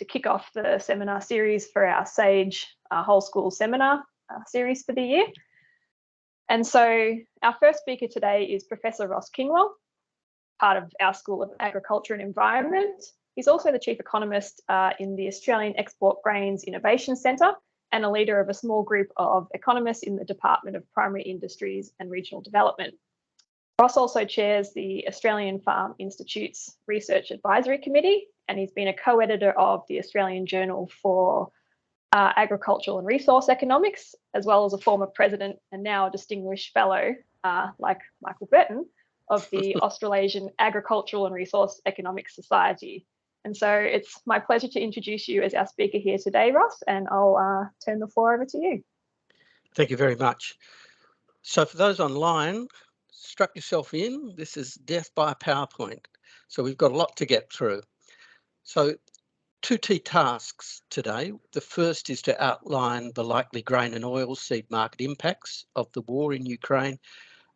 to kick off the seminar series for our SAgE whole school seminar series for the year. And so our first speaker today is Professor Ross Kingwell, part of our School of Agriculture and Environment. He's also the Chief Economist in the Australian Export Grains Innovation Centre and a leader of a small group of economists in the Department of Primary Industries and Regional Development. Ross also chairs the Australian Farm Institute's Research Advisory Committee, and he's been a co-editor of the Australian Journal for Agricultural and Resource Economics, as well as a former president and now a distinguished fellow, like Michael Burton, of the Australasian Agricultural and Resource Economics Society. And so it's my pleasure to introduce you as our speaker here today, Ross, and I'll turn the floor over to you. Thank you very much. So for those online, strap yourself in. This is death by PowerPoint. So we've got a lot to get through. So two key tasks today. The first is to outline the likely grain and oilseed market impacts of the war in Ukraine,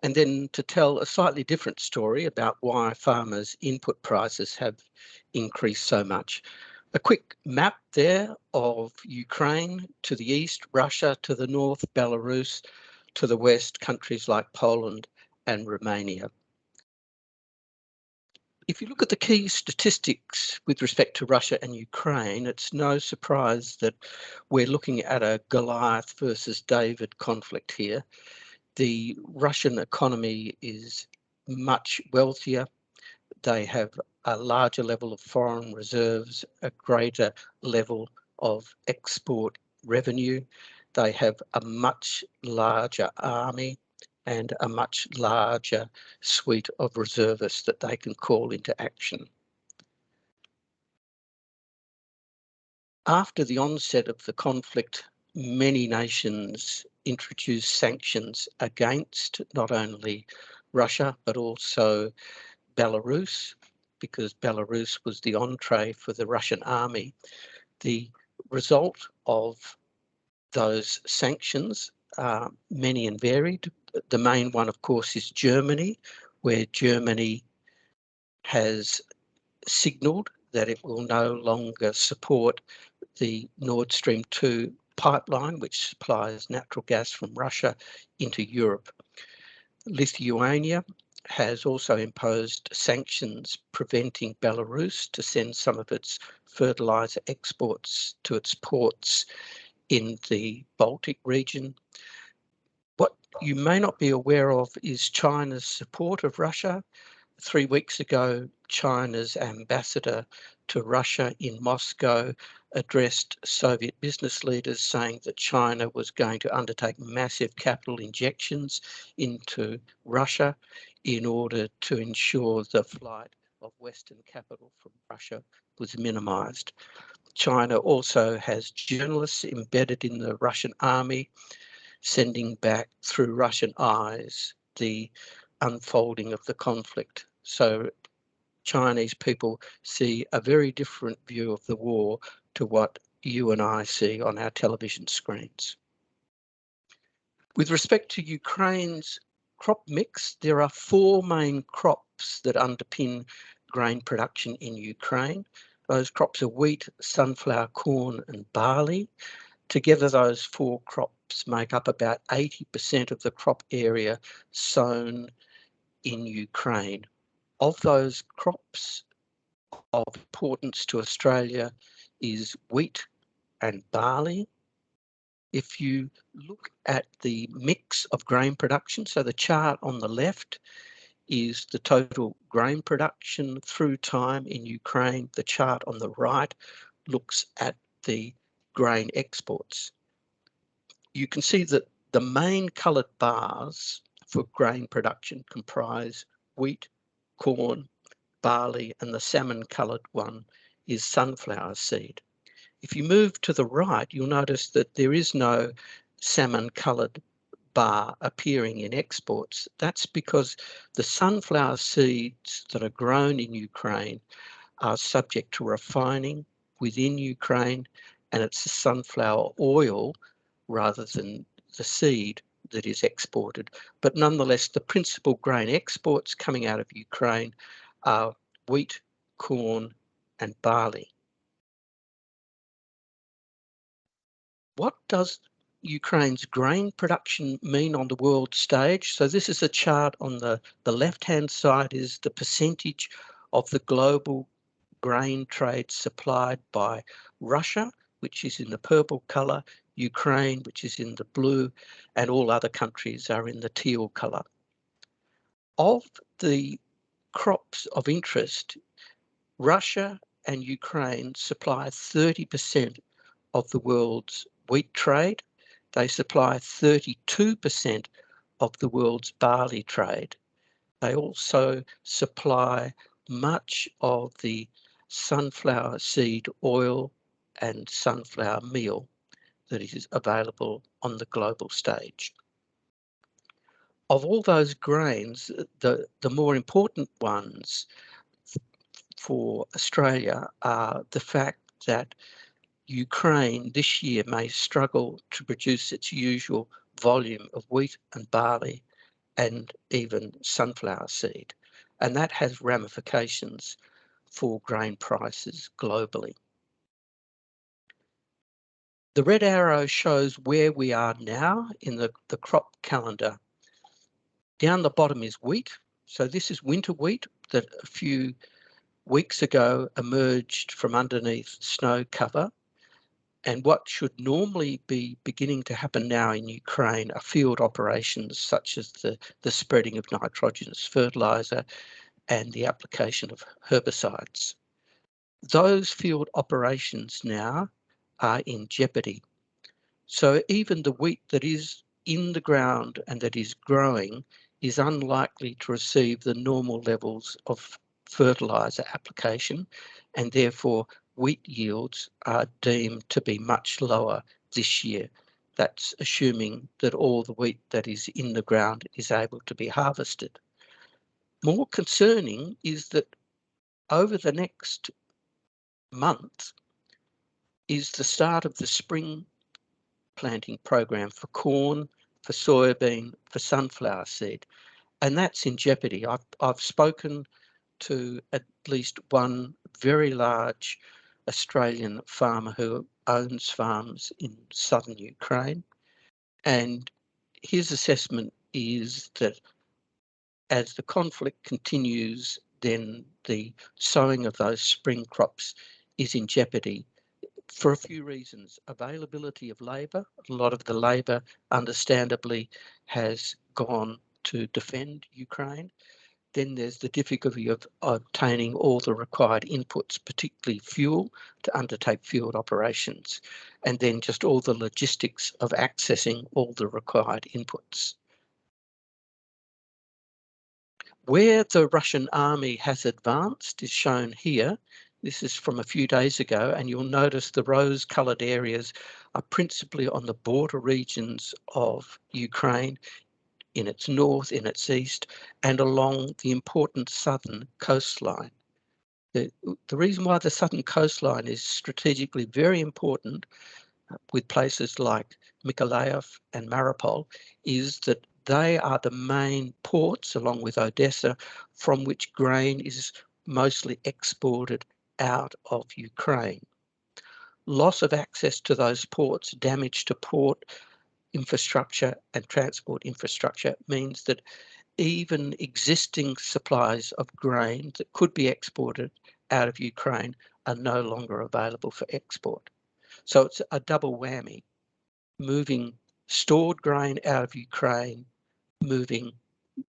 and then to tell a slightly different story about why farmers' input prices have increased so much. A quick map there of Ukraine to the east, Russia to the north, Belarus to the west, countries like Poland and Romania. If you look at the key statistics with respect to Russia and Ukraine, it's no surprise that we're looking at a Goliath versus David conflict here. The Russian economy is much wealthier. They have a larger level of foreign reserves, a greater level of export revenue. They have a much larger army and a much larger suite of reservists that they can call into action. After the onset of the conflict, many nations introduced sanctions against not only Russia, but also Belarus, because Belarus was the entree for the Russian army. The result of those sanctions are many and varied. The main one, of course, is Germany, where Germany has signalled that it will no longer support the Nord Stream 2 pipeline, which supplies natural gas from Russia into Europe. Lithuania has also imposed sanctions preventing Belarus to send some of its fertiliser exports to its ports in the Baltic region. What you may not be aware of is China's support of Russia. 3 weeks ago, China's ambassador to Russia in Moscow addressed Soviet business leaders saying that China was going to undertake massive capital injections into Russia in order to ensure the flight of Western capital from Russia was minimised. China also has journalists embedded in the Russian army, sending back through Russian eyes the unfolding of the conflict. So Chinese people see a very different view of the war to what you and I see on our television screens. With respect to Ukraine's crop mix, there are 4 main crops that underpin grain production in Ukraine. Those crops are wheat, sunflower, corn and barley. Together, those 4 crops make up about 80% of the crop area sown in Ukraine. Of those crops, of importance to Australia is wheat and barley. If you look at the mix of grain production, so the chart on the left is the total grain production through time in Ukraine. The chart on the right looks at the grain exports. You can see that the main coloured bars for grain production comprise wheat, corn, barley, and the salmon coloured one is sunflower seed. If you move to the right, you'll notice that there is no salmon coloured bar appearing in exports. That's because the sunflower seeds that are grown in Ukraine are subject to refining within Ukraine, and it's the sunflower oil rather than the seed that is exported. But nonetheless, the principal grain exports coming out of Ukraine are wheat, corn and barley. What does Ukraine's grain production mean on the world stage? So this is a chart. On the left-hand side is the percentage of the global grain trade supplied by Russia, which is in the purple colour, Ukraine, which is in the blue, and all other countries are in the teal colour. Of the crops of interest, Russia and Ukraine supply 30% of the world's wheat trade. They supply 32% of the world's barley trade. They also supply much of the sunflower seed oil and sunflower meal that is available on the global stage. Of all those grains, the more important ones for Australia are the fact that Ukraine this year may struggle to produce its usual volume of wheat and barley and even sunflower seed, and that has ramifications for grain prices globally. The red arrow shows where we are now in the crop calendar. Down the bottom is wheat. So this is winter wheat that a few weeks ago emerged from underneath snow cover. And what should normally be beginning to happen now in Ukraine are field operations such as the spreading of nitrogenous fertiliser and the application of herbicides. Those field operations now are in jeopardy. So even the wheat that is in the ground and that is growing is unlikely to receive the normal levels of fertiliser application, and therefore wheat yields are deemed to be much lower this year. That's assuming that all the wheat that is in the ground is able to be harvested. More concerning is that over the next month is the start of the spring planting program for corn, for soybean, for sunflower seed, and that's in jeopardy. I've spoken to at least one very large Australian farmer who owns farms in southern Ukraine, and his assessment is that as the conflict continues, then the sowing of those spring crops is in jeopardy for a few reasons. Availability of labour. A lot of the labour, understandably, has gone to defend Ukraine. Then there's the difficulty of obtaining all the required inputs, particularly fuel, to undertake field operations, and then just all the logistics of accessing all the required inputs. Where the Russian army has advanced is shown here. This is from a few days ago, and you'll notice the rose-coloured areas are principally on the border regions of Ukraine, in its north, in its east, and along the important southern coastline. The reason why the southern coastline is strategically very important with places like Mykolaiv and Mariupol is that they are the main ports, along with Odessa, from which grain is mostly exported out of Ukraine. Loss of access to those ports, damage to port infrastructure and transport infrastructure means that even existing supplies of grain that could be exported out of Ukraine are no longer available for export. So it's a double whammy, moving stored grain out of Ukraine, moving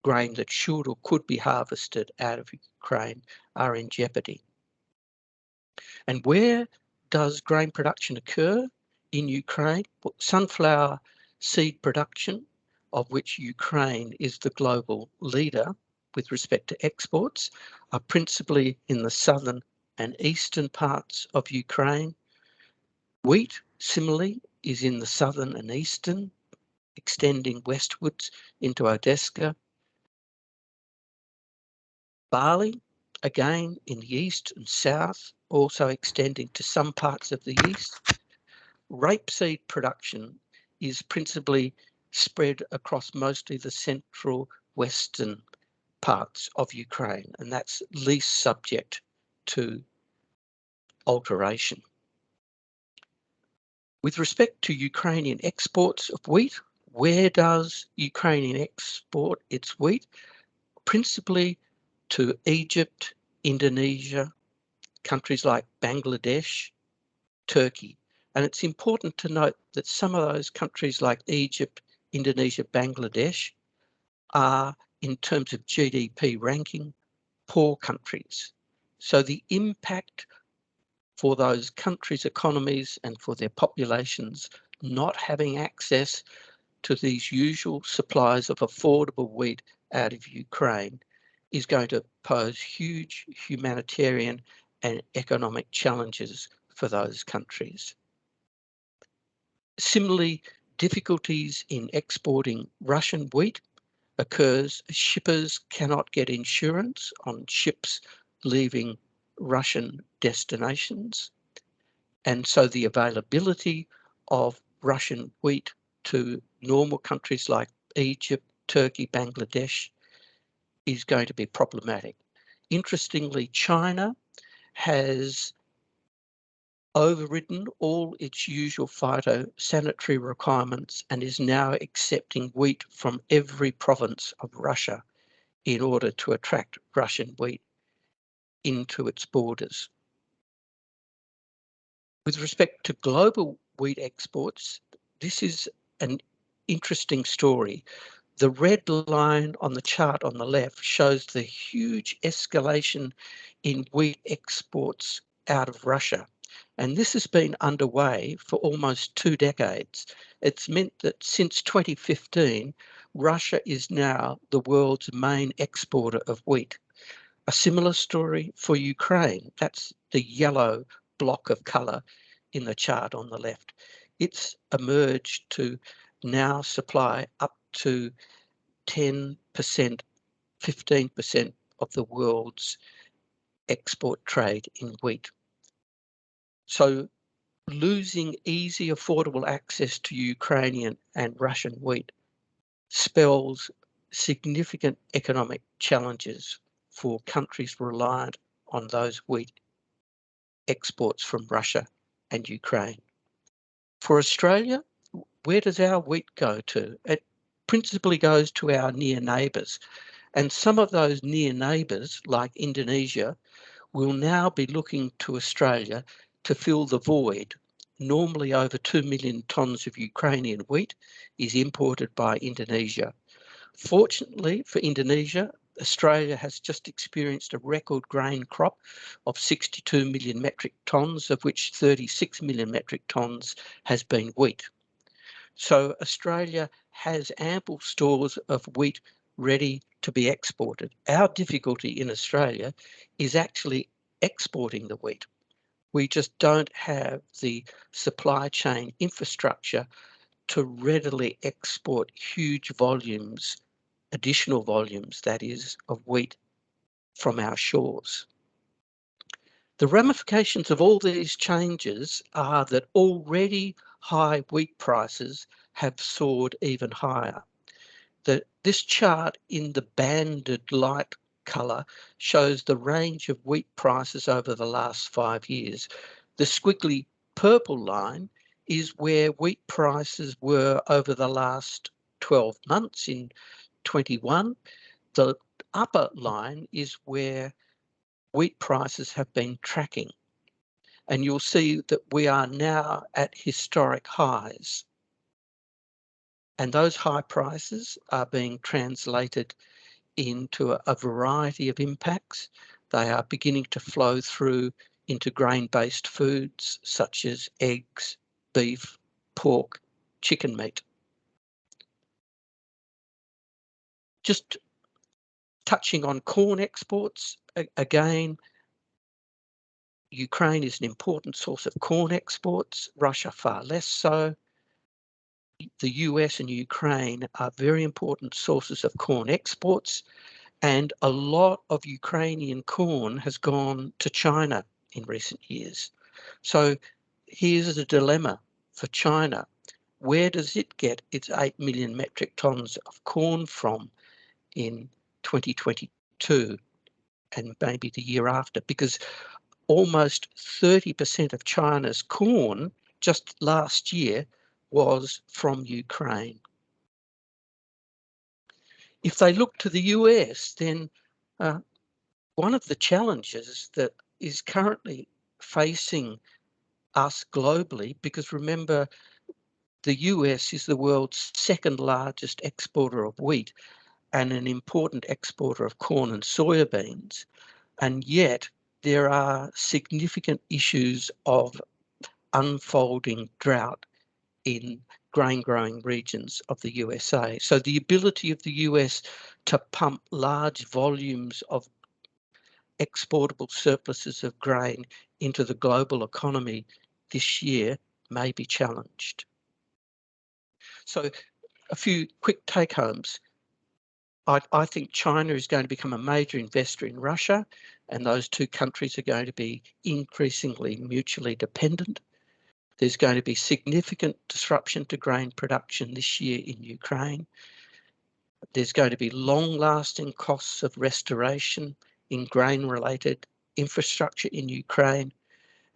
grain that should or could be harvested out of Ukraine are in jeopardy. And where does grain production occur in Ukraine? Well, sunflower seed production, of which Ukraine is the global leader with respect to exports, are principally in the southern and eastern parts of Ukraine. Wheat, similarly, is in the southern and eastern, extending westwards into Odessa. Barley, again in the east and south, also extending to some parts of the east. Rapeseed production is principally spread across mostly the central western parts of Ukraine, and that's least subject to alteration. With respect to Ukrainian exports of wheat, where does Ukrainian export its wheat? Principally to Egypt, Indonesia, countries like Bangladesh, Turkey. And it's important to note that some of those countries like Egypt, Indonesia, Bangladesh are, in terms of GDP ranking, poor countries. So the impact for those countries' economies and for their populations not having access to these usual supplies of affordable wheat out of Ukraine is going to pose huge humanitarian and economic challenges for those countries. Similarly, difficulties in exporting Russian wheat occurs. Shippers cannot get insurance on ships leaving Russian destinations. And so the availability of Russian wheat to normal countries like Egypt, Turkey, Bangladesh is going to be problematic. Interestingly, China has overridden all its usual phytosanitary requirements and is now accepting wheat from every province of Russia in order to attract Russian wheat into its borders. With respect to global wheat exports, this is an interesting story. The red line on the chart on the left shows the huge escalation in wheat exports out of Russia. And this has been underway for almost 2 decades. It's meant that since 2015, Russia is now the world's main exporter of wheat. A similar story for Ukraine. That's the yellow block of colour in the chart on the left. It's emerged to now supply up to 10%, 15% of the world's export trade in wheat. So losing easy, affordable access to Ukrainian and Russian wheat spells significant economic challenges for countries reliant on those wheat exports from Russia and Ukraine. For Australia, where does our wheat go to? It principally goes to our near neighbours, and some of those near neighbours, like Indonesia, will now be looking to Australia to fill the void. Normally over 2 million tonnes of Ukrainian wheat is imported by Indonesia. Fortunately for Indonesia, Australia has just experienced a record grain crop of 62 million metric tonnes, of which 36 million metric tonnes has been wheat. So Australia has ample stores of wheat ready to be exported. Our difficulty in Australia is actually exporting the wheat. We just don't have the supply chain infrastructure to readily export huge volumes, additional volumes, that is, of wheat from our shores. The ramifications of all these changes are that already high wheat prices have soared even higher. This chart in the banded light colour shows the range of wheat prices over the last 5 years. The squiggly purple line is where wheat prices were over the last 12 months in 21. The upper line is where wheat prices have been tracking. And you'll see that we are now at historic highs. And those high prices are being translated into a variety of impacts. They are beginning to flow through into grain-based foods such as eggs, beef, pork, chicken meat. Just touching on corn exports, again, Ukraine is an important source of corn exports, Russia far less so. The US and Ukraine are very important sources of corn exports, and a lot of Ukrainian corn has gone to China in recent years. So here's the dilemma for China. Where does it get its 8 million metric tonnes of corn from in 2022 and maybe the year after? Because almost 30% of China's corn just last year was from Ukraine. If they look to the US, then one of the challenges that is currently facing us globally, because remember, the US is the world's second largest exporter of wheat and an important exporter of corn and soybeans, and yet there are significant issues of unfolding drought in grain growing regions of the USA. So the ability of the US to pump large volumes of exportable surpluses of grain into the global economy this year may be challenged. So a few quick take homes. I think China is going to become a major investor in Russia, and those two countries are going to be increasingly mutually dependent. There's going to be significant disruption to grain production this year in Ukraine. There's going to be long-lasting costs of restoration in grain-related infrastructure in Ukraine,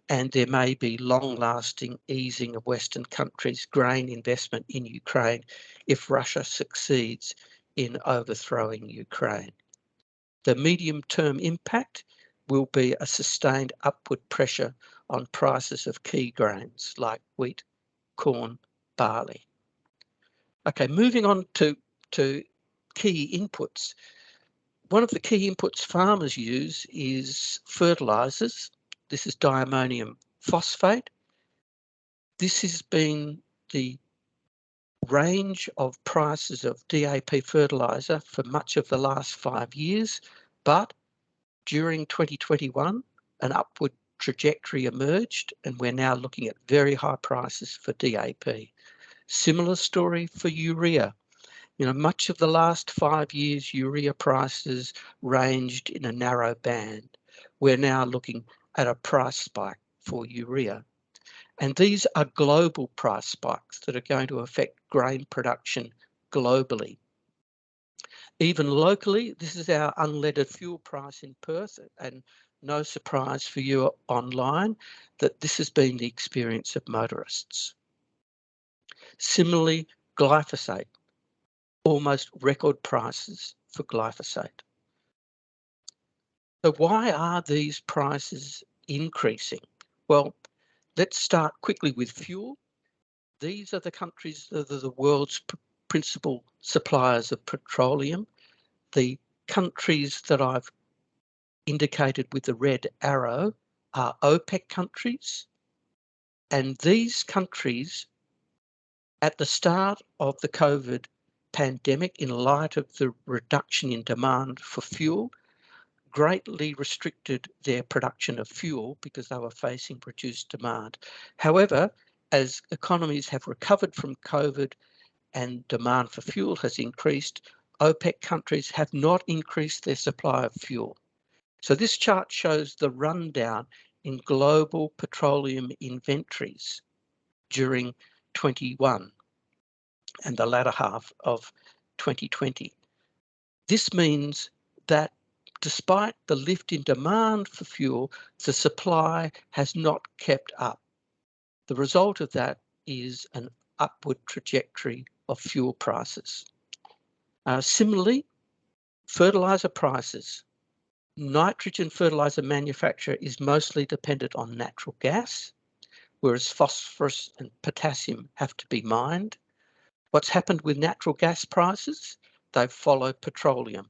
and there may be long-lasting easing of Western countries' grain investment in Ukraine if Russia succeeds in overthrowing Ukraine. The medium-term impact will be a sustained upward pressure on prices of key grains like wheat, corn, barley. Okay, moving on to key inputs. One of the key inputs farmers use is fertilisers. This is diammonium phosphate. This has been the range of prices of DAP fertiliser for much of the last 5 years, but during 2021, an upward trajectory emerged, and we're now looking at very high prices for DAP. Similar story for urea. You know, much of the last 5 years, urea prices ranged in a narrow band. We're now looking at a price spike for urea. And these are global price spikes that are going to affect grain production globally. Even locally, this is our unleaded fuel price in Perth, and no surprise for you online that this has been the experience of motorists. Similarly, glyphosate, almost record prices for glyphosate. So why are these prices increasing? Well, let's start quickly with fuel. These are the countries that are the world's principal suppliers of petroleum. The countries that I've indicated with the red arrow are OPEC countries, and these countries at the start of the COVID pandemic, in light of the reduction in demand for fuel, greatly restricted their production of fuel because they were facing reduced demand. However, as economies have recovered from COVID and demand for fuel has increased, OPEC countries have not increased their supply of fuel. So this chart shows the rundown in global petroleum inventories during 21 and the latter half of 2020. This means that despite the lift in demand for fuel, the supply has not kept up. The result of that is an upward trajectory of fuel prices. Similarly, fertiliser prices. Nitrogen fertiliser manufacture is mostly dependent on natural gas, whereas phosphorus and potassium have to be mined. What's happened with natural gas prices? They've followed petroleum.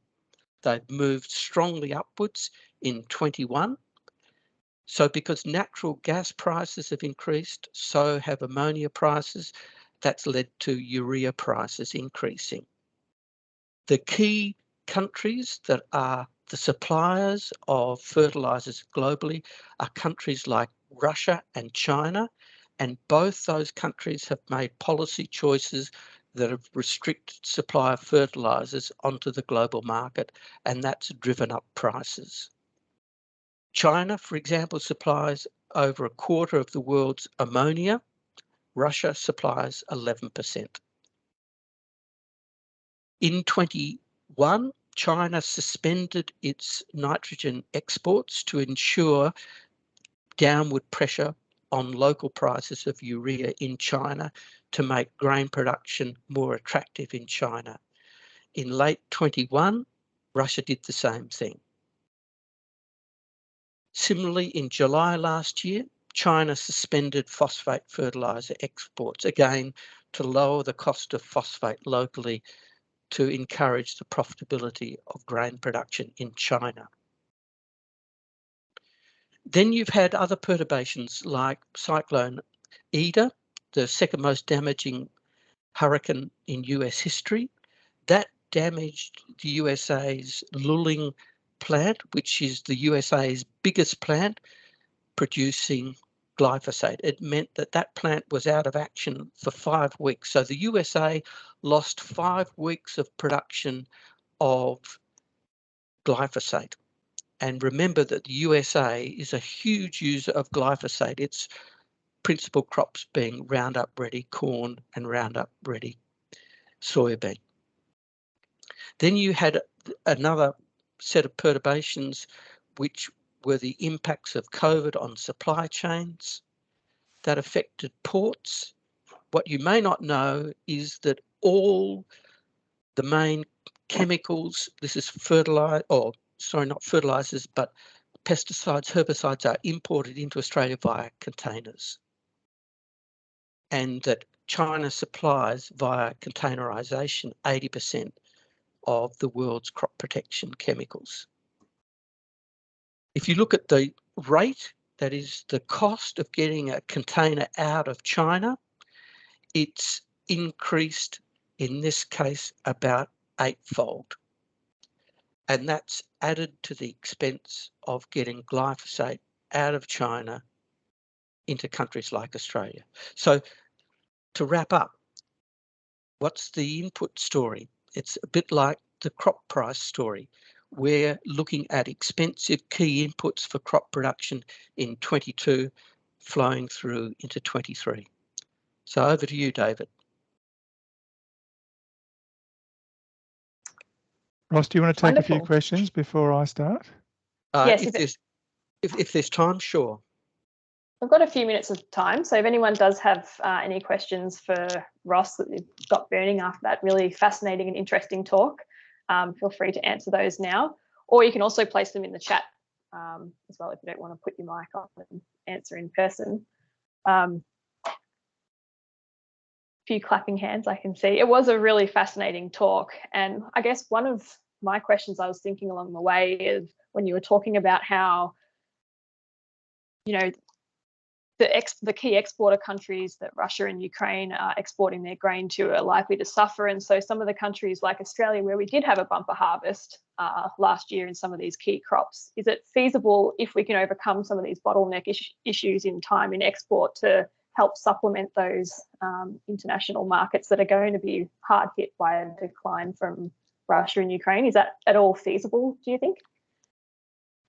They've moved strongly upwards in 21. So because natural gas prices have increased, so have ammonia prices. That's led to urea prices increasing. The key countries that are the suppliers of fertilisers globally are countries like Russia and China, and both those countries have made policy choices that have restricted supply of fertilisers onto the global market, and that's driven up prices. China, for example, supplies over a quarter of the world's ammonia. Russia supplies 11%. In 21, China suspended its nitrogen exports to ensure downward pressure on local prices of urea in China to make grain production more attractive in China. In late 21, Russia did the same thing. Similarly, in July last year, China suspended phosphate fertiliser exports, again to lower the cost of phosphate locally to encourage the profitability of grain production in China. Then you've had other perturbations like Cyclone Ida, the second most damaging hurricane in US history. That damaged the USA's Luling plant, which is the USA's biggest plant producing glyphosate. It meant that that plant was out of action for 5 weeks. So the USA lost 5 weeks of production of glyphosate. And remember that the USA is a huge user of glyphosate. Its principal crops being Roundup Ready corn and Roundup Ready soybean. Then you had another set of perturbations, which were the impacts of COVID on supply chains that affected ports. What you may not know is that all the main chemicals, this is not fertilizers, but pesticides, herbicides are imported into Australia via containers. And that China supplies via containerisation 80% of the world's crop protection chemicals. If you look at the rate, that is the cost of getting a container out of China, it's increased in this case about 8-fold. And that's added to the expense of getting glyphosate out of China into countries like Australia. So to wrap up, what's the input story? It's a bit like the crop price story. We're looking at expensive key inputs for crop production in 22 flowing through into 23. So over to you, David. Ross, do you want to take Wonderful. a few questions before I start? Yes, if there's time, sure. I've got a few minutes of time, so if anyone does have any questions for Ross that you've got burning after that really fascinating and interesting talk, feel free to answer those now, or you can also place them in the chat as well if you don't want to put your mic on and answer in person. Few clapping hands I can see. It was a really fascinating talk, and I guess one of my questions I was thinking along the way is when you were talking about how, you know, the key exporter countries that Russia and Ukraine are exporting their grain to are likely to suffer. And so some of the countries like Australia, where we did have a bumper harvest last year in some of these key crops, is it feasible, if we can overcome some of these bottleneck issues in time in export, to help supplement those international markets that are going to be hard hit by a decline from Russia and Ukraine? Is that at all feasible, do you think?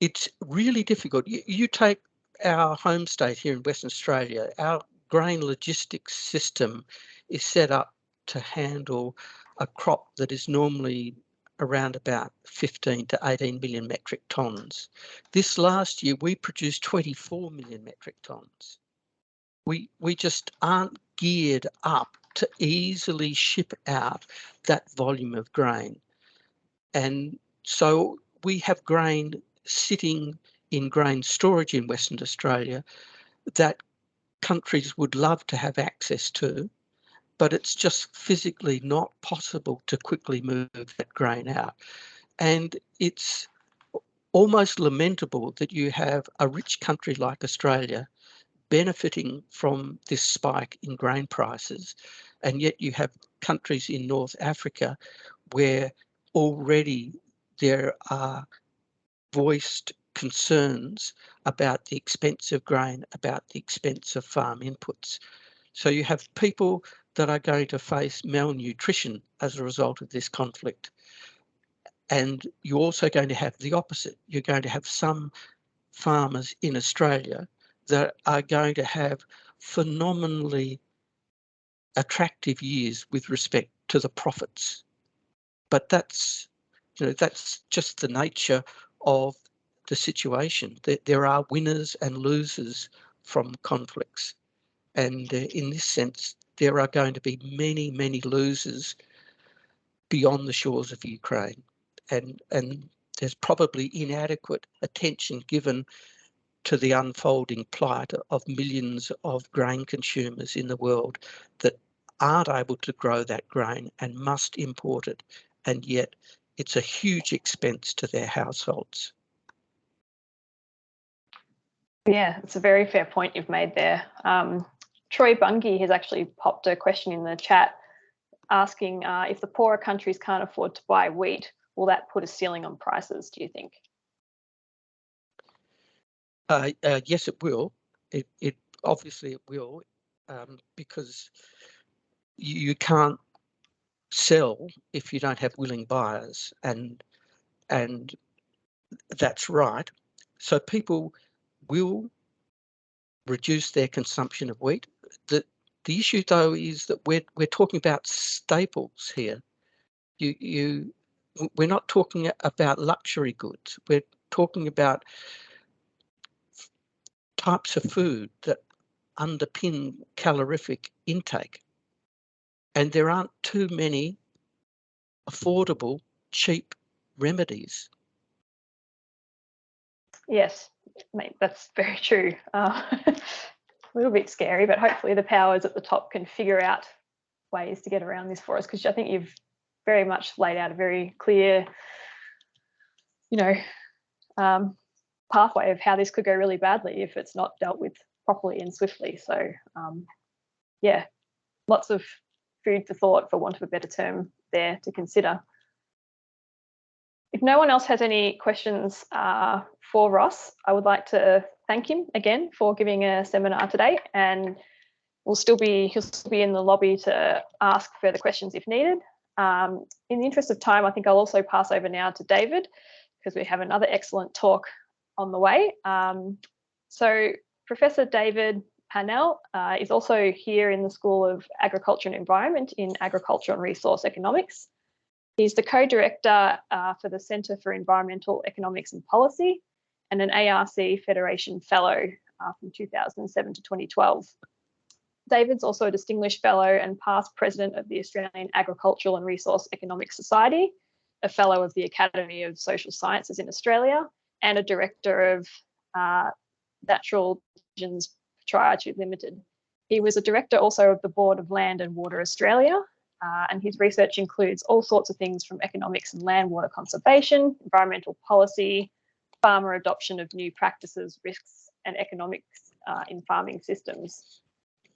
It's really difficult. You take our home state here in Western Australia, our grain logistics system is set up to handle a crop that is normally around about 15 to 18 million metric tonnes. This last year, we produced 24 million metric tonnes. We just aren't geared up to easily ship out that volume of grain. And so we have grain sitting in grain storage in Western Australia that countries would love to have access to, but it's just physically not possible to quickly move that grain out. And it's almost lamentable that you have a rich country like Australia benefiting from this spike in grain prices, and yet you have countries in North Africa where already there are voiced concerns about the expense of grain, about the expense of farm inputs. So you have people that are going to face malnutrition as a result of this conflict. And you're also going to have the opposite. You're going to have some farmers in Australia that are going to have phenomenally attractive years with respect to the profits. But that's just the nature of the situation. There are winners and losers from conflicts. And in this sense, there are going to be many, many losers beyond the shores of Ukraine. And there's probably inadequate attention given to the unfolding plight of millions of grain consumers in the world that aren't able to grow that grain and must import it. And yet it's a huge expense to their households. Yeah, it's a very fair point you've made there. Troy Bungie has actually popped a question in the chat asking if the poorer countries can't afford to buy wheat, will that put a ceiling on prices, do you think? Yes, it will. It obviously it will, because you can't sell if you don't have willing buyers, and that's right. So people will reduce their consumption of wheat. The issue though is that we're talking about staples here. We're not talking about luxury goods. We're talking about types of food that underpin calorific intake, and there aren't too many affordable, cheap remedies. Yes, mate, that's very true. A little bit scary, but hopefully the powers at the top can figure out ways to get around this for us, because I think you've very much laid out a very clear, pathway of how this could go really badly if it's not dealt with properly and swiftly. So, yeah, lots of food for thought, for want of a better term, there to consider. If no one else has any questions for Ross, I would like to thank him again for giving a seminar today, and he'll still be in the lobby to ask further questions if needed. In the interest of time, I think I'll also pass over now to David, because we have another excellent talk on the way. So Professor David Pannell is also here in the School of Agriculture and Environment in Agriculture and Resource Economics. He's the co-director for the Centre for Environmental Economics and Policy, and an ARC Federation Fellow from 2007 to 2012. David's also a Distinguished Fellow and past President of the Australian Agricultural and Resource Economics Society, a Fellow of the Academy of Social Sciences in Australia, and a Director of Natural Divisions Proprietary Limited. He was a Director also of the Board of Land and Water Australia, and his research includes all sorts of things from economics and land water conservation, environmental policy, farmer adoption of new practices, risks and economics in farming systems.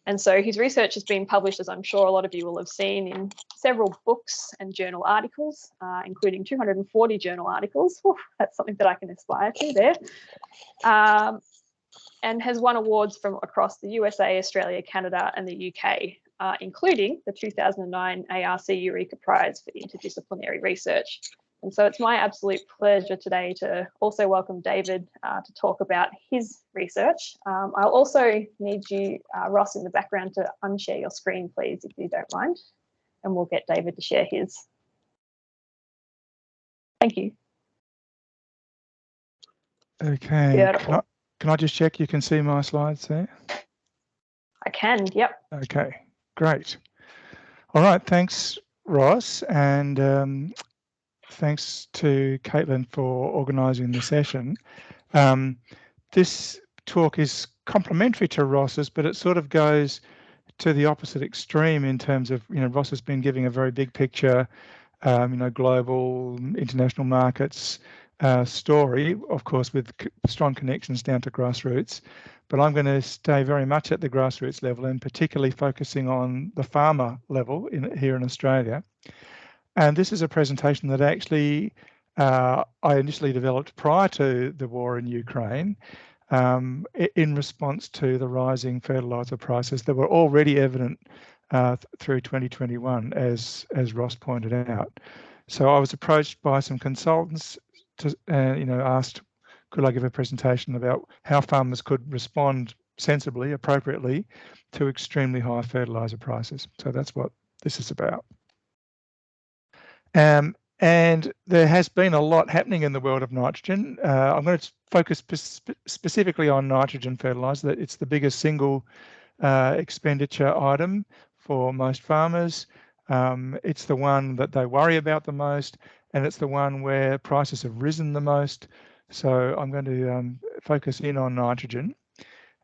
And so his research has been published, as I'm sure a lot of you will have seen, in several books and journal articles, including 240 journal articles. Whew, that's something that I can aspire to there. And has won awards from across the USA, Australia, Canada, and the UK, including the 2009 ARC Eureka Prize for Interdisciplinary Research. And so it's my absolute pleasure today to also welcome David to talk about his research. I'll also need you, Ross, in the background to unshare your screen, please, if you don't mind, and we'll get David to share his. Thank you. Okay, can I just check you can see my slides there? I can, yep. Okay, great. All right, thanks, Ross, and thanks to Caitlin for organising the session. This talk is complementary to Ross's, but it sort of goes to the opposite extreme in terms of, Ross has been giving a very big picture, global, international markets story, of course, with strong connections down to grassroots. But I'm going to stay very much at the grassroots level, and particularly focusing on the farmer level here in Australia. And this is a presentation that actually I initially developed prior to the war in Ukraine, in response to the rising fertiliser prices that were already evident through 2021, as Ross pointed out. So I was approached by some consultants to, asked, could I give a presentation about how farmers could respond sensibly, appropriately, to extremely high fertiliser prices. So that's what this is about. And there has been a lot happening in the world of nitrogen. I'm going to focus specifically on nitrogen fertiliser. It's the biggest single expenditure item for most farmers. It's the one that they worry about the most, and it's the one where prices have risen the most. So I'm going to focus in on nitrogen.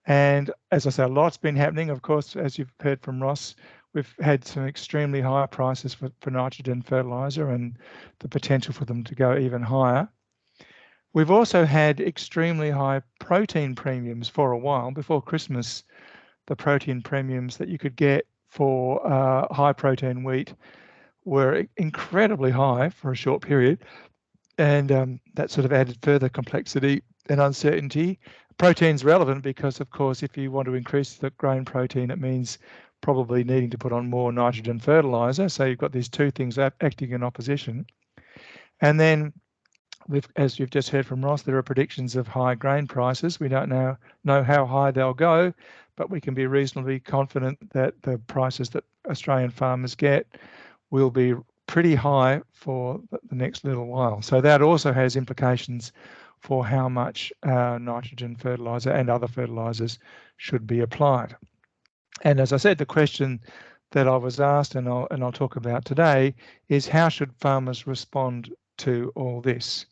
And as I say, a lot's been happening. Of course, as you've heard from Ross, we've had some extremely high prices for nitrogen fertiliser and the potential for them to go even higher. We've also had extremely high protein premiums for a while. Before Christmas, the protein premiums that you could get for high protein wheat were incredibly high for a short period. And that sort of added further complexity and uncertainty. Protein's relevant because, of course, if you want to increase the grain protein, it means probably needing to put on more nitrogen fertiliser. So you've got these two things acting in opposition. And then, as you've just heard from Ross, there are predictions of high grain prices. We don't know how high they'll go, but we can be reasonably confident that the prices that Australian farmers get will be pretty high for the next little while. So that also has implications for how much nitrogen fertiliser and other fertilisers should be applied. And as I said, the question that I was asked and I'll talk about today is, how should farmers respond to all this?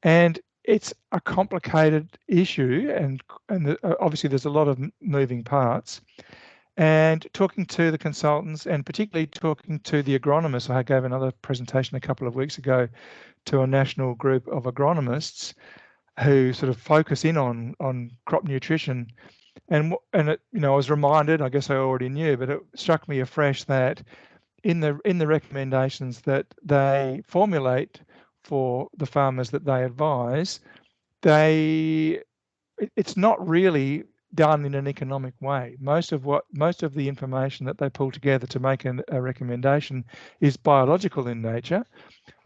And it's a complicated issue, and obviously there's a lot of moving parts. And talking to the consultants, and particularly talking to the agronomists, I gave another presentation a couple of weeks ago to a national group of agronomists who sort of focus in on crop nutrition. And it, I was reminded, I guess I already knew, but it struck me afresh that in the recommendations that they formulate for the farmers that they advise, it's not really done in an economic way. Most of the information that they pull together to make a recommendation is biological in nature.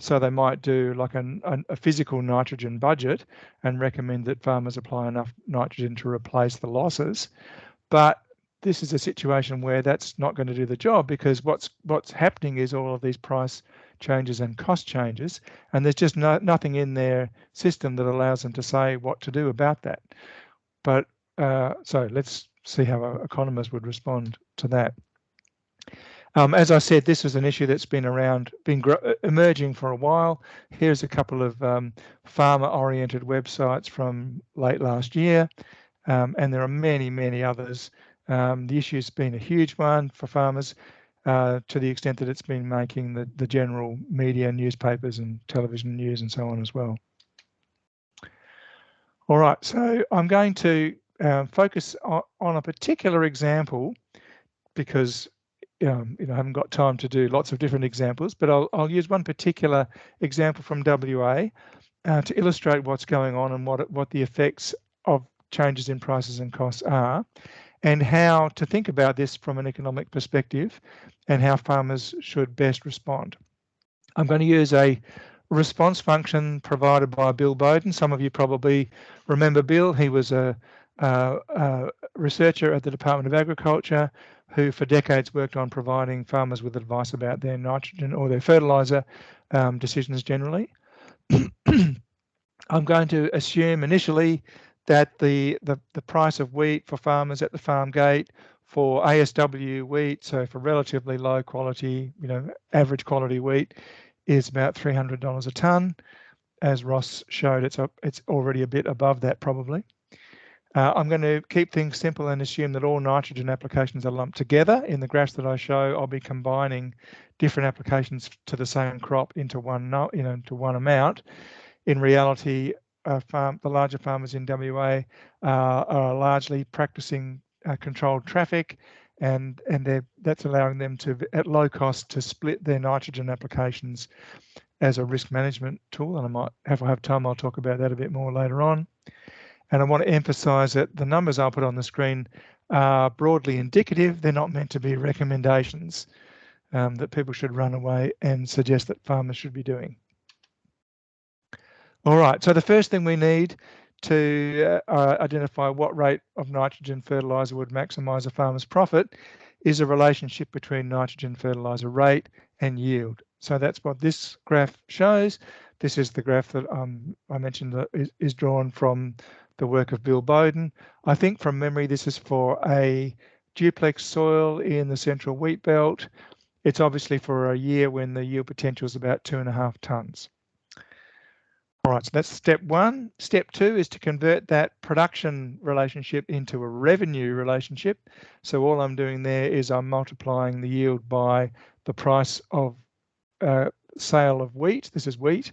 So they might do like a physical nitrogen budget and recommend that farmers apply enough nitrogen to replace the losses. But this is a situation where that's not going to do the job, because what's happening is all of these price changes and cost changes, and there's just nothing in their system that allows them to say what to do about that. But so let's see how economists would respond to that. As I said, this is an issue that's been emerging for a while. Here's a couple of farmer-oriented websites from late last year, and there are many, many others. The issue's been a huge one for farmers, to the extent that it's been making the general media, newspapers and television news and so on as well. All right, so I'm going to focus on a particular example, because I haven't got time to do lots of different examples, but I'll use one particular example from WA to illustrate what's going on and what the effects of changes in prices and costs are, and how to think about this from an economic perspective and how farmers should best respond. I'm going to use a response function provided by Bill Bowden. Some of you probably remember Bill. He was a researcher at the Department of Agriculture who for decades worked on providing farmers with advice about their nitrogen or their fertiliser decisions generally. I'm going to assume initially that the price of wheat for farmers at the farm gate for ASW wheat, so for relatively low quality, average quality wheat, is about $300 a tonne. As Ross showed, it's already a bit above that probably. I'm going to keep things simple and assume that all nitrogen applications are lumped together. In the graphs that I show, I'll be combining different applications to the same crop into one amount. In reality, the larger farmers in WA are largely practicing controlled traffic, and that's allowing them to, at low cost, to split their nitrogen applications as a risk management tool. And if I have time, I'll talk about that a bit more later on. And I want to emphasise that the numbers I'll put on the screen are broadly indicative. They're not meant to be recommendations that people should run away and suggest that farmers should be doing. All right, so the first thing we need to identify what rate of nitrogen fertiliser would maximise a farmer's profit is a relationship between nitrogen fertiliser rate and yield. So that's what this graph shows. This is the graph that I mentioned that is drawn from the work of Bill Bowden. I think from memory, this is for a duplex soil in the central wheat belt. It's obviously for a year when the yield potential is about 2.5 tonnes. All right, so that's step one. Step two is to convert that production relationship into a revenue relationship. So all I'm doing there is I'm multiplying the yield by the price of sale of wheat. This is wheat.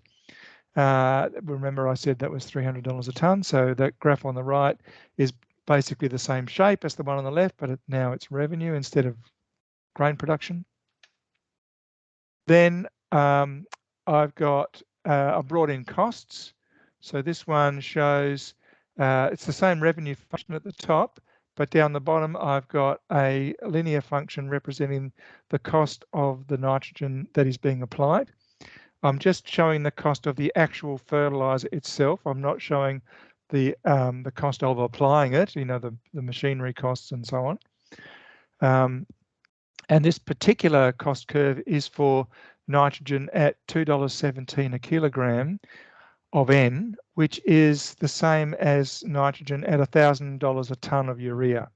Remember I said that was $300 a tonne. So that graph on the right is basically the same shape as the one on the left, but now it's revenue instead of grain production. Then I've brought in costs. So this one shows it's the same revenue function at the top, but down the bottom I've got a linear function representing the cost of the nitrogen that is being applied. I'm just showing the cost of the actual fertiliser itself. I'm not showing the cost of applying it, you know, the machinery costs and so on. And this particular cost curve is for nitrogen at $2.17 a kilogram of N, which is the same as nitrogen at $1,000 a tonne of urea.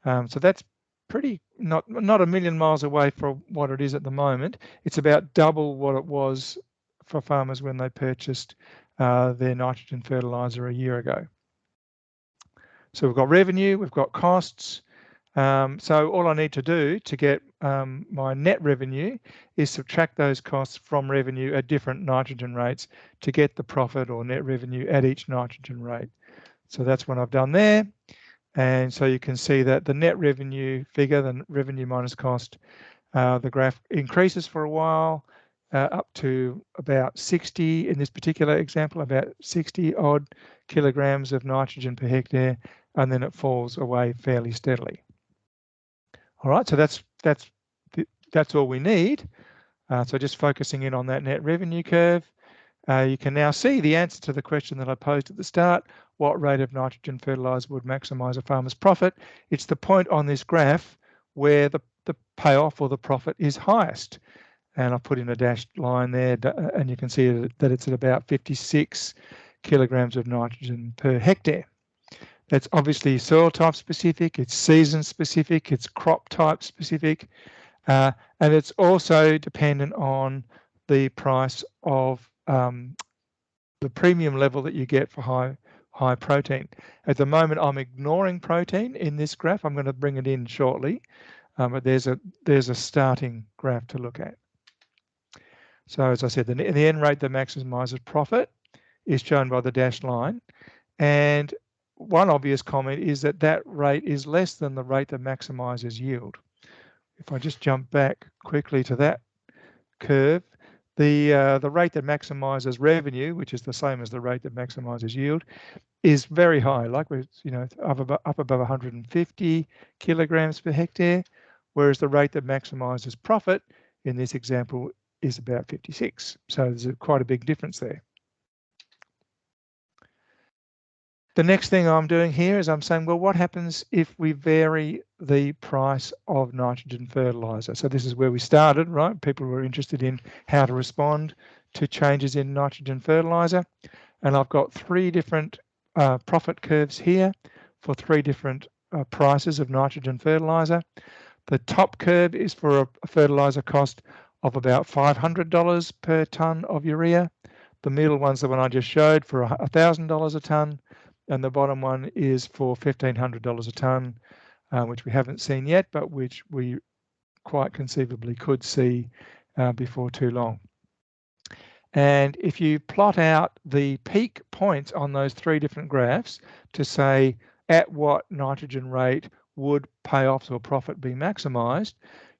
So that's pretty not a million miles away from what it is at the moment. It's about double what it was for farmers when they purchased their nitrogen fertiliser a year ago. So we've got revenue, we've got costs. So all I need to do to get my net revenue is subtract those costs from revenue at different nitrogen rates to get the profit or net revenue at each nitrogen rate. So that's what I've done there. And so you can see that the net revenue figure, the revenue minus cost, the graph increases for a while up to about 60, in this particular example, about 60 odd kilograms of nitrogen per hectare, and then it falls away fairly steadily. All right, so that's all we need. So just focusing in on that net revenue curve, you can now see the answer to the question that I posed at the start: what rate of nitrogen fertiliser would maximise a farmer's profit? It's the point on this graph where the payoff or the profit is highest. And I've put in a dashed line there, and you can see that it's at about 56 kilograms of nitrogen per hectare. That's obviously soil type specific, it's season specific, it's crop type specific, and it's also dependent on the price of the premium level that you get for high protein. At the moment, I'm ignoring protein in this graph. I'm going to bring it in shortly, but there's a starting graph to look at. So as I said, the end rate that maximises profit is shown by the dashed line, and one obvious comment is that that rate is less than the rate that maximises yield. If I just jump back quickly to that curve, the rate that maximises revenue, which is the same as the rate that maximises yield, is very high, like we're up above 150 kilograms per hectare, whereas the rate that maximises profit in this example is about 56. So there's quite a big difference there. The next thing I'm doing here is I'm saying, well, what happens if we vary the price of nitrogen fertiliser? So this is where we started, right? People were interested in how to respond to changes in nitrogen fertiliser. And I've got three different profit curves here for three different prices of nitrogen fertiliser. The top curve is for a fertiliser cost of about $500 per tonne of urea. The middle one's the one I just showed for $1,000 a tonne. And the bottom one is for $1,500 a tonne, which we haven't seen yet, but which we quite conceivably could see before too long. And if you plot out the peak points on those three different graphs to say at what nitrogen rate would payoffs or profit be maximised,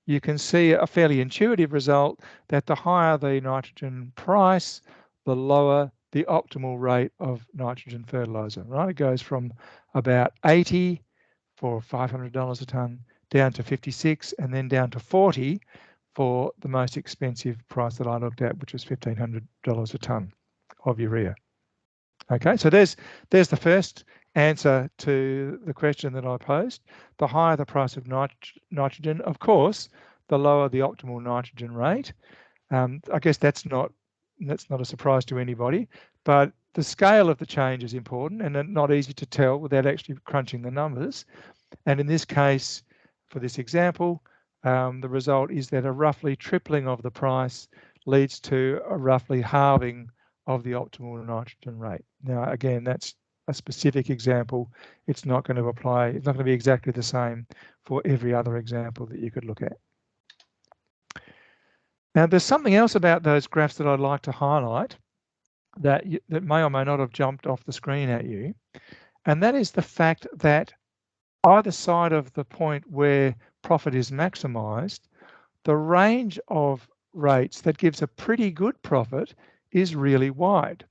you can see a fairly intuitive result that the higher the nitrogen price, the lower the optimal rate of nitrogen fertiliser, right? It goes from about 80 for $500 a tonne down to 56 and then down to 40 for the most expensive price that I looked at, which was $1,500 a tonne of urea. Okay, so there's the first answer to the question that I posed. The higher the price of nitrogen, of course, the lower the optimal nitrogen rate. I guess that's not a surprise to anybody, but the scale of the change is important and not easy to tell without actually crunching the numbers. And in this case, for this example, the result is that a roughly tripling of the price leads to a roughly halving of the optimal nitrogen rate. Now, again, that's a specific example. It's not going to apply, it's not going to be exactly the same for every other example that you could look at. Now, there's something else about those graphs that I'd like to highlight that may or may not have jumped off the screen at you, and that is the fact that either side of the point where profit is maximised, the range of rates that gives a pretty good profit is really wide.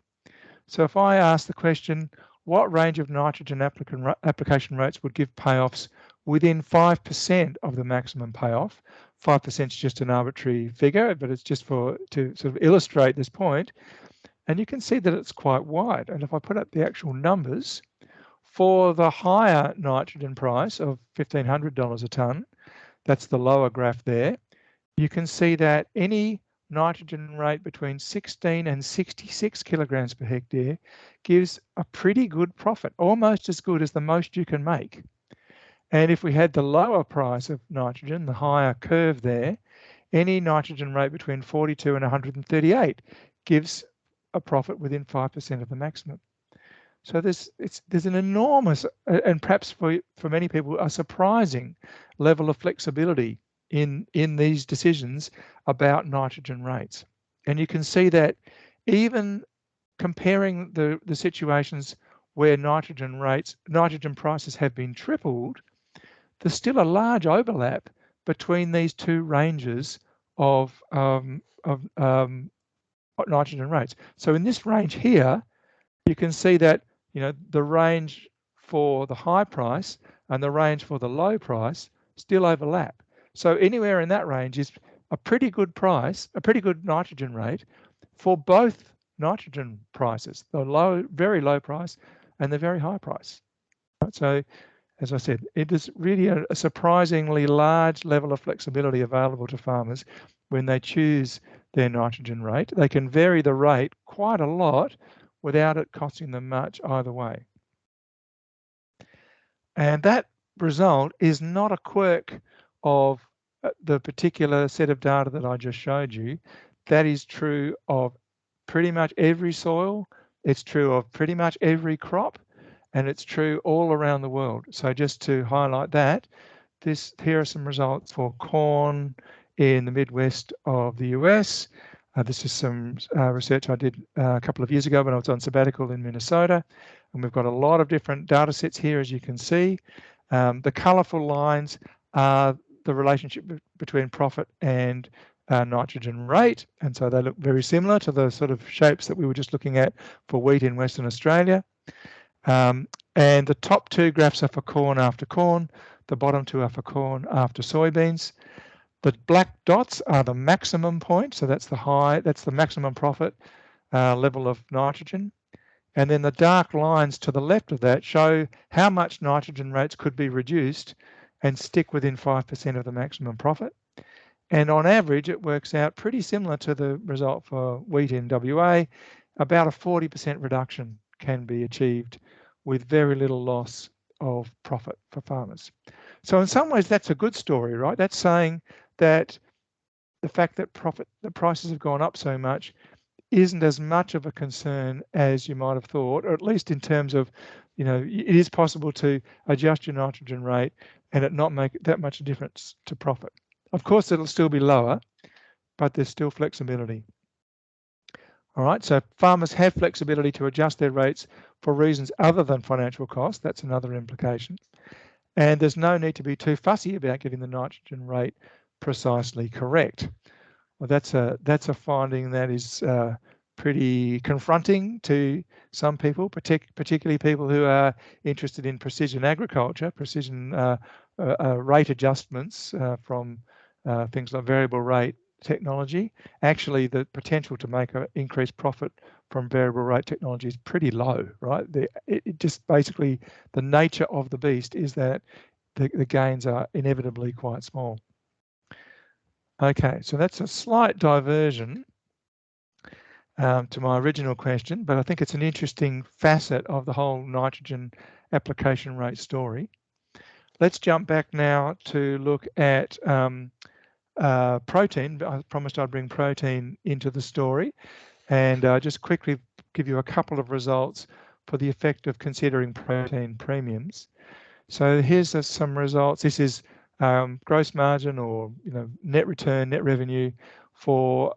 So if I ask the question, what range of nitrogen application rates would give payoffs within 5% of the maximum payoff? 5% is just an arbitrary figure, but it's just to sort of illustrate this point. And you can see that it's quite wide. And if I put up the actual numbers, for the higher nitrogen price of $1,500 a tonne, that's the lower graph there, you can see that any nitrogen rate between 16 and 66 kilograms per hectare gives a pretty good profit, almost as good as the most you can make. And if we had the lower price of nitrogen, the higher curve there, any nitrogen rate between 42 and 138 gives a profit within 5% of the maximum. So there's an enormous, and perhaps for many people, a surprising level of flexibility in these decisions about nitrogen rates. And you can see that even comparing the situations where nitrogen prices have been tripled, there's still a large overlap between these two ranges of nitrogen rates. So in this range here, you can see that the range for the high price and the range for the low price still overlap. So anywhere in that range is a pretty good price, a pretty good nitrogen rate for both nitrogen prices, the very low price and the very high price. So as I said, it is really a surprisingly large level of flexibility available to farmers when they choose their nitrogen rate. They can vary the rate quite a lot without it costing them much either way. And that result is not a quirk of the particular set of data that I just showed you. That is true of pretty much every soil. It's true of pretty much every crop, and it's true all around the world. So just to highlight that, here are some results for corn in the Midwest of the US. This is some research I did a couple of years ago when I was on sabbatical in Minnesota. And we've got a lot of different data sets here, as you can see. The colourful lines are the relationship between profit and nitrogen rate. And so they look very similar to the sort of shapes that we were just looking at for wheat in Western Australia. And the top two graphs are for corn after corn. The bottom two are for corn after soybeans. The black dots are the maximum point, so that's the maximum profit level of nitrogen. And then the dark lines to the left of that show how much nitrogen rates could be reduced and stick within 5% of the maximum profit. And on average, it works out pretty similar to the result for wheat in WA. About a 40% reduction can be achieved with very little loss of profit for farmers. So in some ways, that's a good story, right? That's saying that the fact that the prices have gone up so much isn't as much of a concern as you might have thought, or at least in terms of, it is possible to adjust your nitrogen rate and it not make that much difference to profit. Of course, it'll still be lower, but there's still flexibility. All right, so farmers have flexibility to adjust their rates for reasons other than financial cost. That's another implication. And there's no need to be too fussy about getting the nitrogen rate precisely correct. Well, that's a finding that is pretty confronting to some people, particularly people who are interested in precision agriculture, precision rate adjustments from things like variable rate technology. Actually, the potential to make an increased profit from variable rate technology is pretty low, right? It just basically, the nature of the beast is that the gains are inevitably quite small. Okay, so that's a slight diversion to my original question, but I think it's an interesting facet of the whole nitrogen application rate story. Let's jump back now to look at protein. I promised I'd bring protein into the story, and just quickly give you a couple of results for the effect of considering protein premiums. So here's some results. This is gross margin, or net return, net revenue for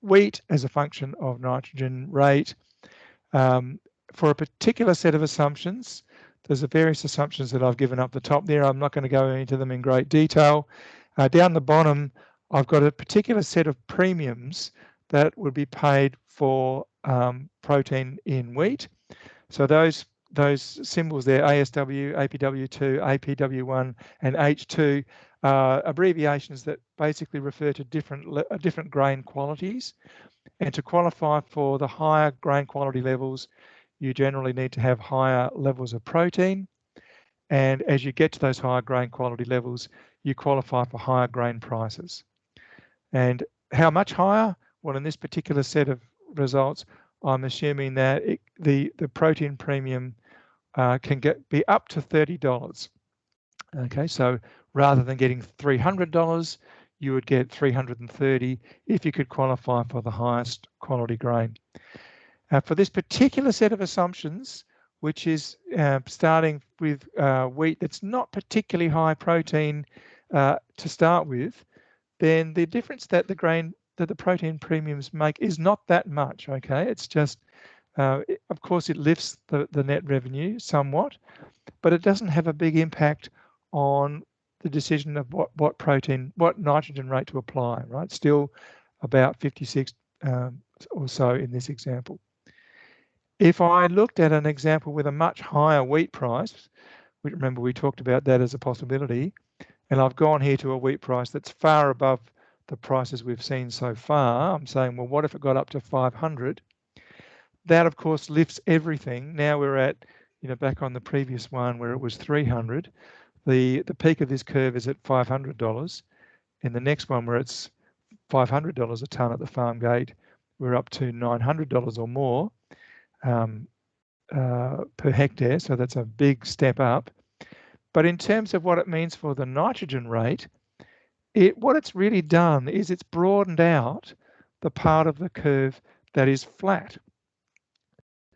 wheat as a function of nitrogen rate. For a particular set of assumptions, there's various assumptions that I've given up the top there. I'm not going to go into them in great detail. Down the bottom, I've got a particular set of premiums that would be paid for protein in wheat. So those symbols there, ASW, APW2, APW1, and H2, are abbreviations that basically refer to different grain qualities. And to qualify for the higher grain quality levels, you generally need to have higher levels of protein. And as you get to those higher grain quality levels, you qualify for higher grain prices. And how much higher? Well, in this particular set of results, I'm assuming that the protein premium can be up to $30. Okay, so rather than getting $300, you would get $330 if you could qualify for the highest quality grain. For this particular set of assumptions, which is starting with wheat that's not particularly high protein to start with, then the difference that the protein premiums make is not that much. Okay, it's just, of course, it lifts the net revenue somewhat, but it doesn't have a big impact on the decision of what nitrogen rate to apply. Right, still about 56 or so in this example. If I looked at an example with a much higher wheat price, remember we talked about that as a possibility, and I've gone here to a wheat price that's far above the prices we've seen so far. I'm saying, well, what if it got up to 500? That, of course, lifts everything. Now we're at, back on the previous one where it was 300. The peak of this curve is at $500. In the next one where it's $500 a tonne at the farm gate, we're up to $900 or more per hectare. So that's a big step up. But in terms of what it means for the nitrogen rate, what it's really done is it's broadened out the part of the curve that is flat.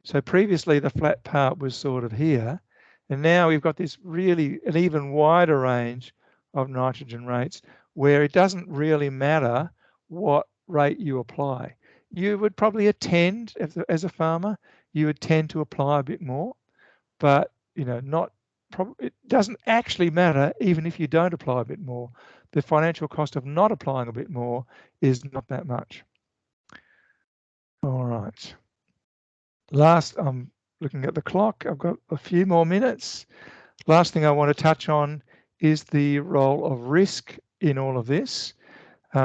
So previously the flat part was sort of here, and now we've got this really an even wider range of nitrogen rates where it doesn't really matter what rate you apply. You would probably attend, as a farmer, you would tend to apply a bit more, but it doesn't actually matter even if you don't apply a bit more. The financial cost of not applying a bit more is not that much. All right. Last, I'm looking at the clock. I've got a few more minutes. Last thing I want to touch on is the role of risk in all of this.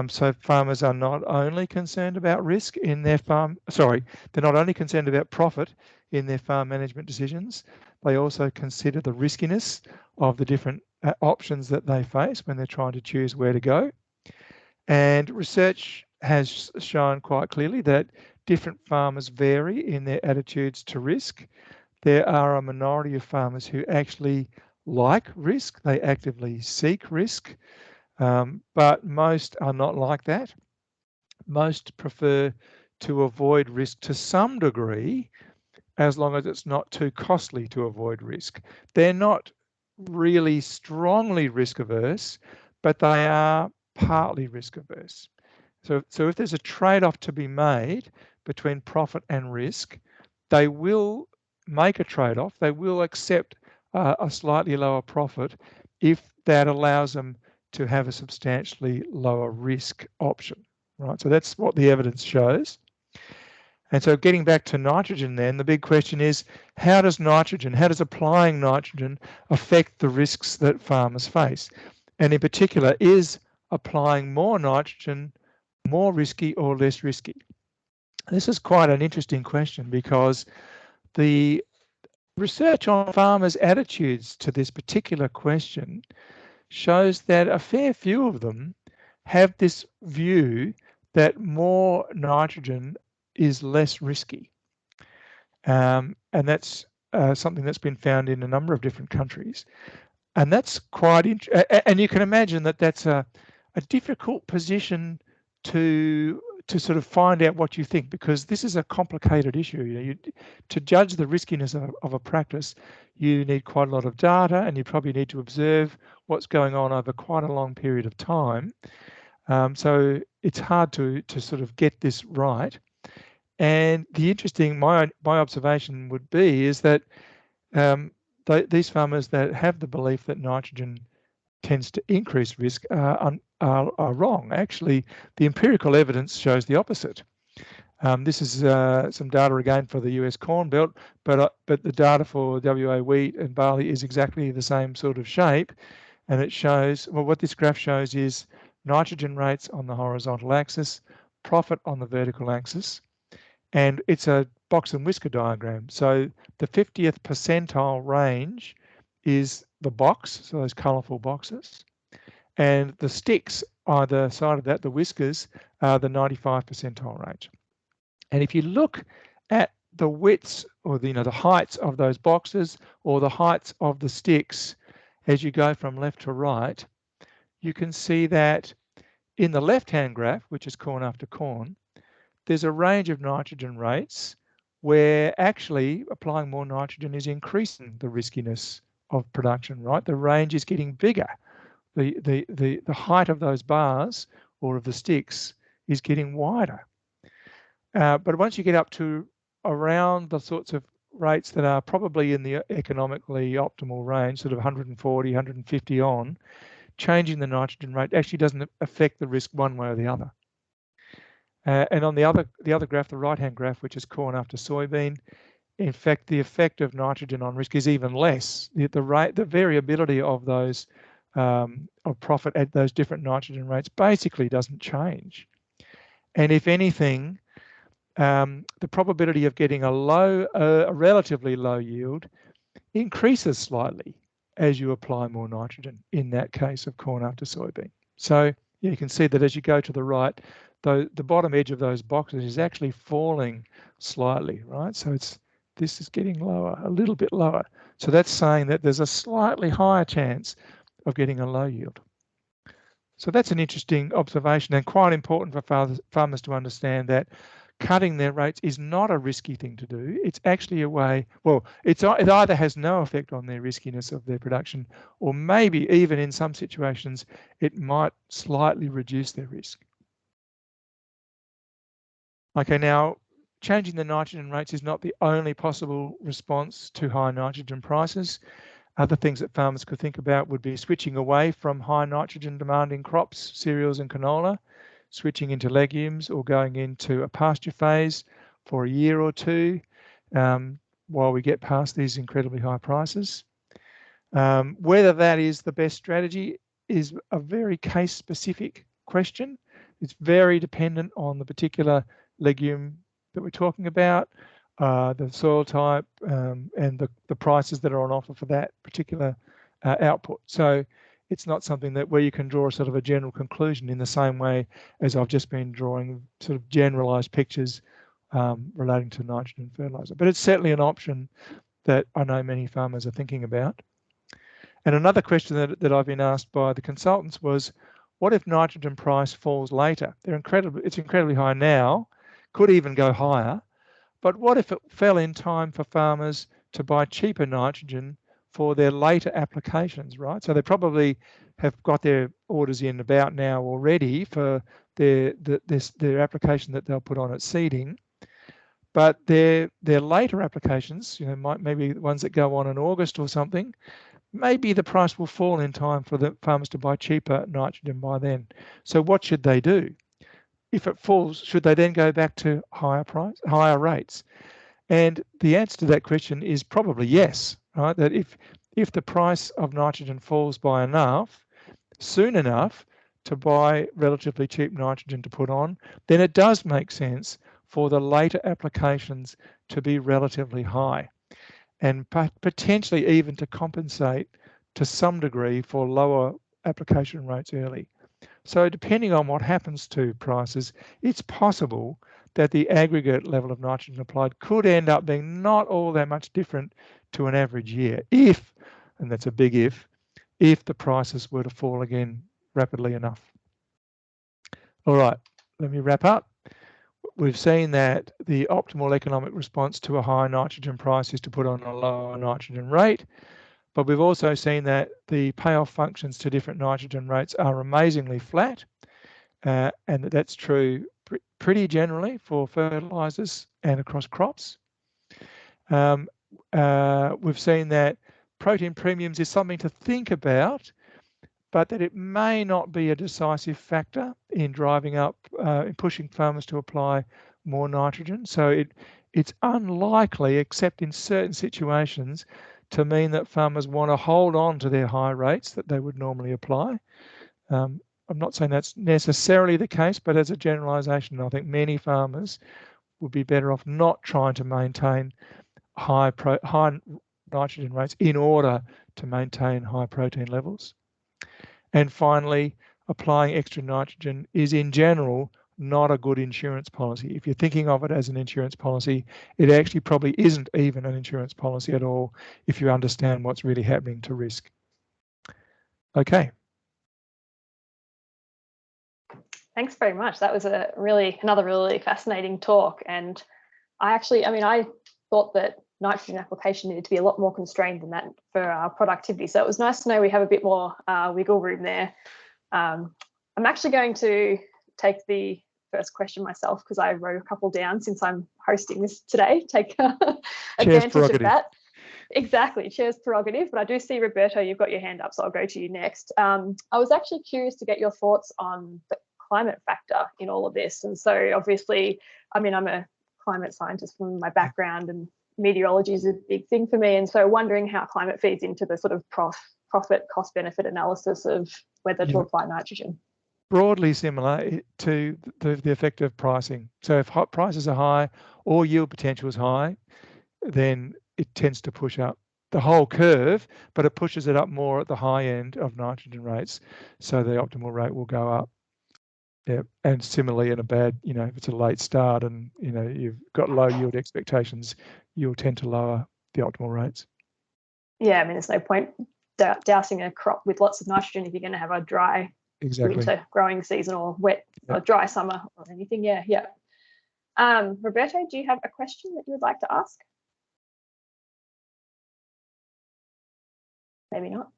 So farmers are not only concerned about risk in their they're not only concerned about profit in their farm management decisions, they also consider the riskiness of the different options that they face when they're trying to choose where to go. And research has shown quite clearly that different farmers vary in their attitudes to risk. There are a minority of farmers who actually like risk, they actively seek risk, but most are not like that. Most prefer to avoid risk to some degree, as long as it's not too costly to avoid risk. They're not really strongly risk averse, but they are partly risk averse. So if there's a trade-off to be made between profit and risk, they will make a trade-off. They will accept a slightly lower profit if that allows them to have a substantially lower risk option, right? So that's what the evidence shows. And so getting back to nitrogen then, the big question is, how does applying nitrogen affect the risks that farmers face? And in particular, is applying more nitrogen more risky or less risky? This is quite an interesting question because the research on farmers' attitudes to this particular question shows that a fair few of them have this view that more nitrogen is less risky. And that's something that's been found in a number of different countries. And that's quite interesting. And you can imagine that that's a difficult position to sort of find out what you think, because this is a complicated issue. You know, to judge the riskiness of a practice, you need quite a lot of data, and you probably need to observe what's going on over quite a long period of time. So it's hard to sort of get this right. And the interesting, my observation would be is that these farmers that have the belief that nitrogen tends to increase risk are wrong. Actually, the empirical evidence shows the opposite. This is some data again for the US Corn Belt, but the data for WA wheat and barley is exactly the same sort of shape, and it shows, well, what this graph shows is nitrogen rates on the horizontal axis, profit on the vertical axis, and it's a box and whisker diagram. So the 50th percentile range is the box, so those colourful boxes, and the sticks either side of that, the whiskers, are the 95th percentile range. And if you look at the widths or the heights of those boxes or the heights of the sticks as you go from left to right, you can see that in the left-hand graph, which is corn after corn, there's a range of nitrogen rates where actually applying more nitrogen is increasing the riskiness of production, right? The range is getting bigger. The height of those bars or of the sticks is getting wider. But once you get up to around the sorts of rates that are probably in the economically optimal range, sort of 140, 150 on, changing the nitrogen rate actually doesn't affect the risk one way or the other. And on the other graph, the right-hand graph, which is corn after soybean, in fact, the effect of nitrogen on risk is even less. The variability of those of profit at those different nitrogen rates basically doesn't change. And if anything, the probability of getting a relatively low yield increases slightly as you apply more nitrogen in that case of corn after soybean. So you can see that as you go to the right, the bottom edge of those boxes is actually falling slightly, right? So this is getting lower, a little bit lower. So that's saying that there's a slightly higher chance of getting a low yield. So that's an interesting observation and quite important for farmers to understand that cutting their rates is not a risky thing to do. It's actually a way, well, it either has no effect on their riskiness of their production, or maybe even in some situations, it might slightly reduce their risk. Okay, now changing the nitrogen rates is not the only possible response to high nitrogen prices. Other things that farmers could think about would be switching away from high nitrogen demanding crops, cereals and canola, switching into legumes or going into a pasture phase for a year or two while we get past these incredibly high prices. Whether that is the best strategy is a very case-specific question. It's very dependent on the particular legume that we're talking about, the soil type, and the prices that are on offer for that particular output. So it's not something that where you can draw sort of a general conclusion in the same way as I've just been drawing sort of generalized pictures relating to nitrogen fertilizer. But it's certainly an option that I know many farmers are thinking about. And another question that I've been asked by the consultants was, what if nitrogen price falls later? It's incredibly high now, could even go higher, but what if it fell in time for farmers to buy cheaper nitrogen for their later applications, right? So they probably have got their orders in about now already for their application that they'll put on at seeding, but their later applications, maybe ones that go on in August or something, maybe the price will fall in time for the farmers to buy cheaper nitrogen by then. So what should they do? If it falls, should they then go back to higher rates? And the answer to that question is probably yes, right? That if the price of nitrogen falls by enough, soon enough to buy relatively cheap nitrogen to put on, then it does make sense for the later applications to be relatively high and potentially even to compensate to some degree for lower application rates early. So depending on what happens to prices, it's possible that the aggregate level of nitrogen applied could end up being not all that much different to an average year if, and that's a big if the prices were to fall again rapidly enough. All right, let me wrap up. We've seen that the optimal economic response to a high nitrogen price is to put on a lower nitrogen rate, but we've also seen that the payoff functions to different nitrogen rates are amazingly flat, and that's true pretty generally for fertilisers and across crops. We've seen that protein premiums is something to think about, but that it may not be a decisive factor in driving up, in pushing farmers to apply more nitrogen. So it's unlikely, except in certain situations, to mean that farmers want to hold on to their high rates that they would normally apply. I'm not saying that's necessarily the case, but as a generalisation, I think many farmers would be better off not trying to maintain high nitrogen rates in order to maintain high protein levels. And finally, applying extra nitrogen is in general not a good insurance policy. If you're thinking of it as an insurance policy, it actually probably isn't even an insurance policy at all if you understand what's really happening to risk. Okay. Thanks very much. That was another really fascinating talk. And I thought that nitrogen application needed to be a lot more constrained than that for our productivity. So it was nice to know we have a bit more wiggle room there. I'm actually going to take the first question myself because I wrote a couple down since I'm hosting this today. Take advantage of that. Exactly, chair's prerogative. But I do see, Roberto, you've got your hand up, so I'll go to you next. I was actually curious to get your thoughts on the climate factor in all of this. And so obviously, I'm a climate scientist from my background, and meteorology is a big thing for me. And so wondering how climate feeds into the sort of profit cost benefit analysis of whether to apply nitrogen. Broadly similar to the effect of pricing. So if prices are high or yield potential is high, then it tends to push up the whole curve, but it pushes it up more at the high end of nitrogen rates. So the optimal rate will go up. Yeah, and similarly in a bad, if it's a late start and, you've got low yield expectations, you'll tend to lower the optimal rates. Yeah, there's no point dousing a crop with lots of nitrogen if you're going to have a dry winter growing season or wet or dry summer or anything. Yeah. Roberto, do you have a question that you would like to ask? Maybe not.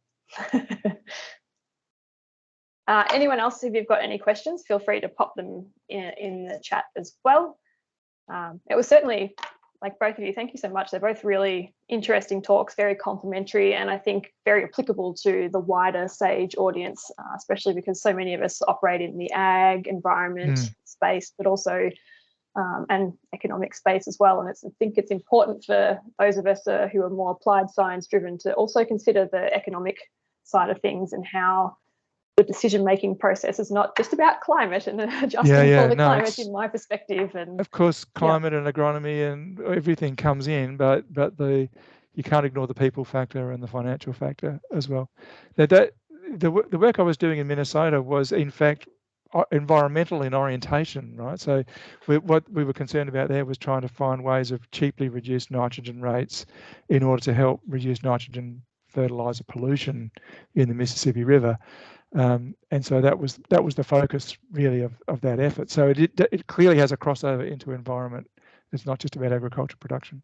Anyone else, if you've got any questions, feel free to pop them in the chat as well. It was certainly, like both of you, thank you so much. They're both really interesting talks, very complimentary, and I think very applicable to the wider SAgE audience, especially because so many of us operate in the ag environment space, but also and economic space as well. And I think it's important for those of us who are more applied science driven to also consider the economic side of things and how the decision-making process is not just about climate and adjusting for the climate, in my perspective. And of course, climate and agronomy and everything comes in, but you can't ignore the people factor and the financial factor as well. The work I was doing in Minnesota was, in fact, environmental in orientation, right? So what we were concerned about there was trying to find ways of cheaply reduce nitrogen rates in order to help reduce nitrogen fertiliser pollution in the Mississippi River. And so that was the focus really of that effort. So it clearly has a crossover into environment. It's not just about agricultural production.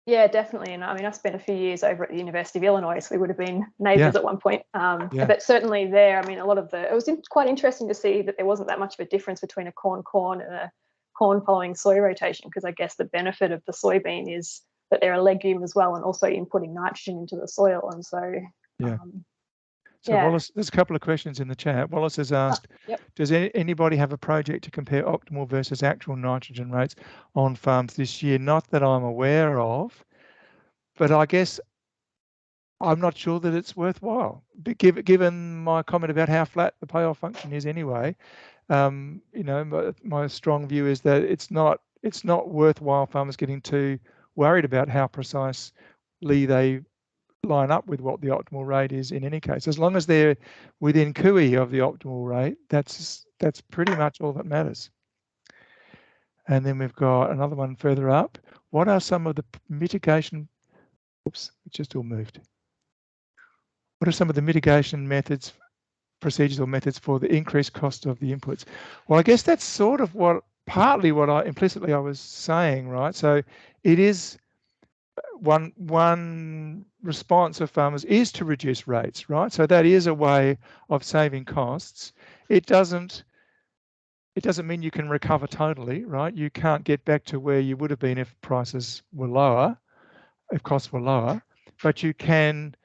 Yeah, definitely. And I spent a few years over at the University of Illinois, so we would have been neighbours at one point. But certainly there, it was quite interesting to see that there wasn't that much of a difference between a corn and a corn following soy rotation, because I guess the benefit of the soybean is that they're a legume as well, and also inputting nitrogen into the soil. And so Wallace, there's a couple of questions in the chat. Wallace has asked, does anybody have a project to compare optimal versus actual nitrogen rates on farms this year? Not that I'm aware of, but I guess I'm not sure that it's worthwhile. Given my comment about how flat the payoff function is anyway, my strong view is that it's not worthwhile farmers getting too worried about how precisely they line up with what the optimal rate is in any case. As long as they're within cooey of the optimal rate, that's pretty much all that matters. And then we've got another one further up. What are some of the mitigation, oops, it just all moved. What are some of the mitigation methods, procedures or methods for the increased cost of the inputs? Well, I guess that's sort of partly what implicitly I was saying, right? So it is one response of farmers is to reduce rates, right? So that is a way of saving costs. It doesn't mean you can recover totally, right? You can't get back to where you would have been if prices were lower, if costs were lower, but you can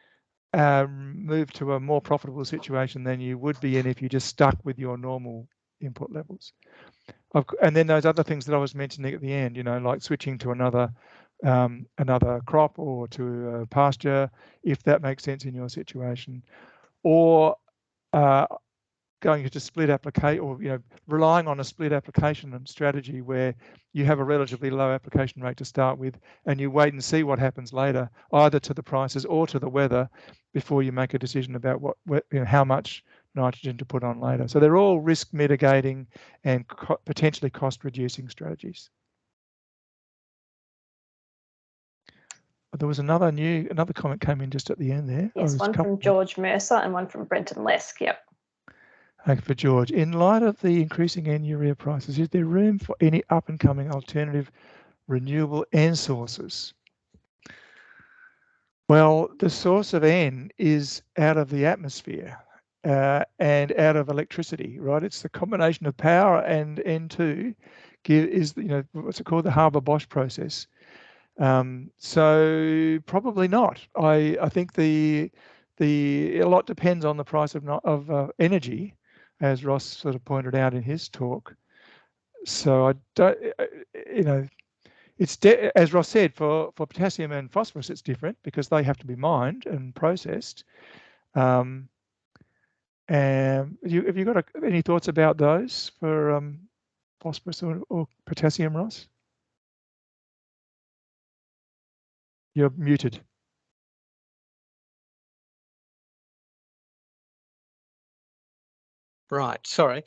move to a more profitable situation than you would be in if you just stuck with your normal input levels. And then those other things that I was mentioning at the end, you know, like switching to another crop or to a pasture, if that makes sense in your situation, or going to split application, or relying on a split application and strategy where you have a relatively low application rate to start with, and you wait and see what happens later, either to the prices or to the weather, before you make a decision about how much nitrogen to put on later. So they're all risk mitigating and potentially cost reducing strategies. There was another comment came in just at the end there. Yes, one from George Mercer and one from Brenton Lesk. Yep. Okay, for George, in light of the increasing N urea prices, is there room for any up and coming alternative renewable N sources? Well, the source of N is out of the atmosphere and out of electricity, right? It's the combination of power and N2 is, what's it called, the Haber-Bosch process. So probably not. I think a lot depends on the price of energy, as Ross sort of pointed out in his talk. So I don't, it's as Ross said, for potassium and phosphorus, it's different because they have to be mined and processed. And have you got any thoughts about those for phosphorus or potassium, Ross? You're muted. Right, sorry.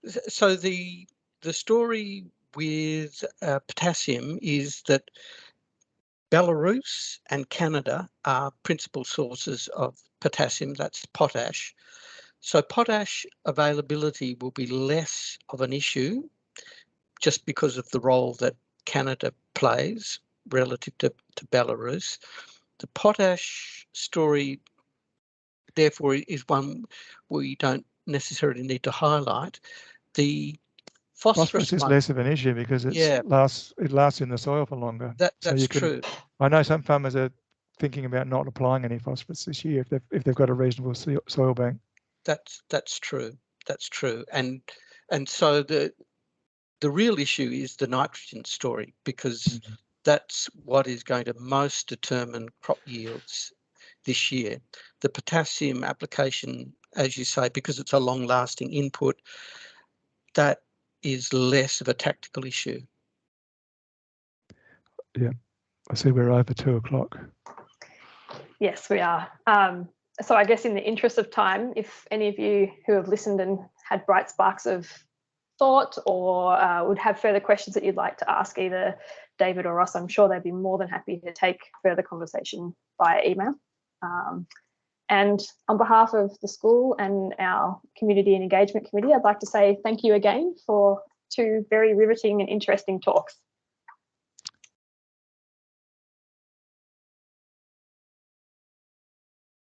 So the story with potassium is that Belarus and Canada are principal sources of potassium, that's potash. So potash availability will be less of an issue just because of the role that Canada plays relative to Belarus. The potash story, therefore, is one we don't necessarily need to highlight. The phosphorus is less of an issue because it lasts in the soil for longer. That's true. I know some farmers are thinking about not applying any phosphorus this year if they've got a reasonable soil bank. That's true. That's true. And so the real issue is the nitrogen story, because that's what is going to most determine crop yields this year. The potassium application, as you say, because it's a long-lasting input, that is less of a tactical issue. Yeah, I see we're over 2 o'clock. Yes, we are. So I guess in the interest of time, if any of you who have listened and had bright sparks of thought or would have further questions that you'd like to ask either David or Ross, I'm sure they'd be more than happy to take further conversation via email. And on behalf of the school and our Community and Engagement Committee, I'd like to say thank you again for 2 very riveting and interesting talks.